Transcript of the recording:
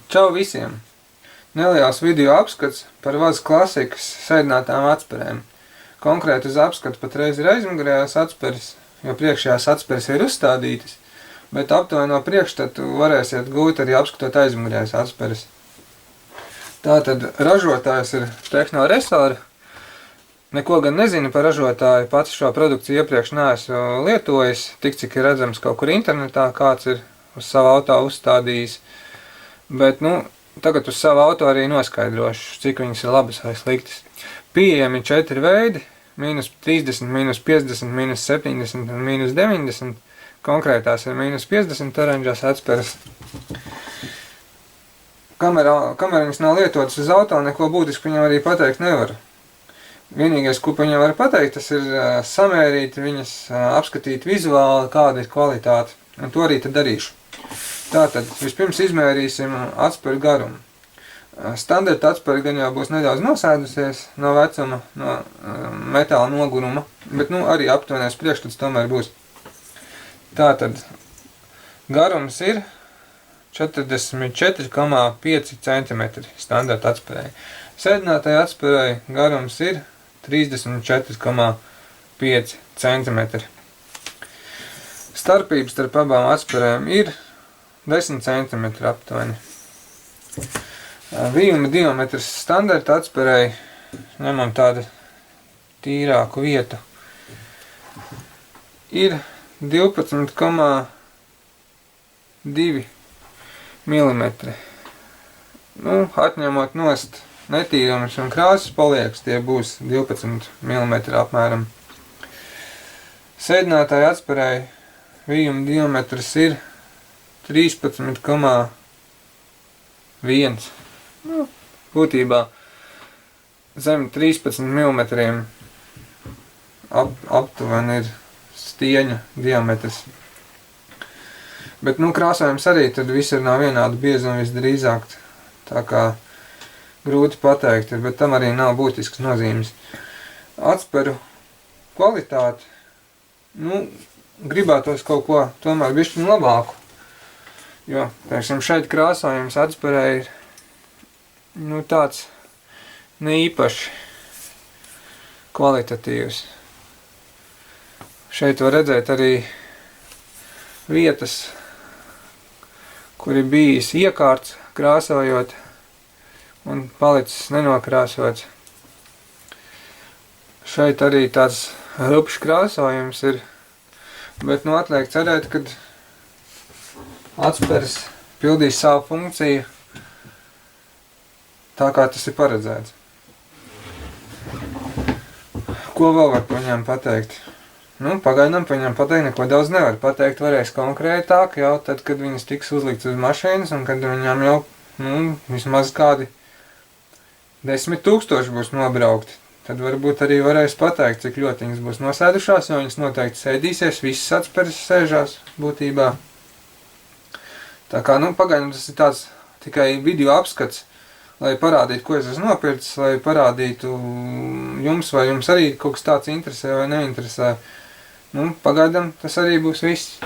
Čau visiem! Neliels video apskats par VAZ klasikas sēdinātām atspērēm. Konkrēti uz apskatu patreiz ir aizmugurējās atspēres, jo priekšējās atspēres ir uzstādītas, bet aptuveni no priekšstatu varēsiet gūt arī apskatot aizmugurējās atspēres. Tātad ražotājs ir Tehno Resora. Neko gan nezinu par ražotāju, pats šo produkciju iepriekš neesmu lietojis, tik cik ir redzams kaut kur internetā, kāds ir uz savu auto uzstādījis. Bet, tagad uz savu auto arī noskaidrošu, cik viņas ir labas vai sliktas. Pieejami 4 veidi, -30, -50, -70 un -90. Konkrētās ir -50 oranžās atspēres. Kameriņas nav lietotas uz auto, neko būtiski viņam arī pateikt nevar. Vienīgais, ko viņam var pateikt, tas ir samērīt viņas, apskatīt vizuāli, kāda ir kvalitāte. Un to arī tad darīšu. Tātad, vispirms izmērīsim atspēru garumu. Standarta atspēra gan jau būs nedaudz nosēdusies no vecuma, no metāla noguruma, bet arī aptuvenais priekšstats tomēr būs. Tātad, garums ir 44,5 cm standarta atspērai. Sēdinātai atspērai garums ir 34,5 cm. Starpības starp abām atspērēm ir 10 cm aptuveni. Vījuma diametrs standarta atspērai, ņemam tādu tīrāku vietu, ir 12,2 mm. Atņemot nost netīrumus un krāsas paliekas, tie būs 12 mm apmēram. Sēdinātāja atspērai vījuma diametrs ir 13,1. Būtībā zem 13 mm aptuveni ir stieņa diametrs. Bet, krāsojums arī tad viss ir nav vienāda biezuma visdrīzāk, tā kā grūti pateikt, bet tam arī nav būtisks nozīmes. Atspēru kvalitāti, gribētos kaut ko tomēr bišķiņ labāku, jo, teiksim, šeit krāsojums atspērē ir, tāds neīpaši kvalitatīvs. Šeit var redzēt arī vietas, kur ir bijis iekārts krāsojot un palicis nenokrāsots. Šeit arī tāds rupšs krāsojums ir, bet atliek cerēt, kad atspērs pildīs savu funkciju tā, kā tas ir paredzēts. Ko vēl var par viņām pateikt? Pagaidām par viņām pateikt neko daudz nevar. Pateikt varēs konkrētāk jau tad, kad viņas tiks uzlikts uz mašīnas un kad viņām jau, vismaz kādi 10 000 būs nobraukti. Tad varbūt arī varēs pateikt, cik ļoti viņas būs nosēdušās, jo viņas noteikti sēdīsies, visas atspēres sēžās būtībā. Tā kā, pagaidām tas ir tāds tikai video apskats, lai parādītu, ko es esmu nopircis, lai parādītu jums, vai jums arī kaut kas tāds interesē vai neinteresē. Pagaidām tas arī būs viss.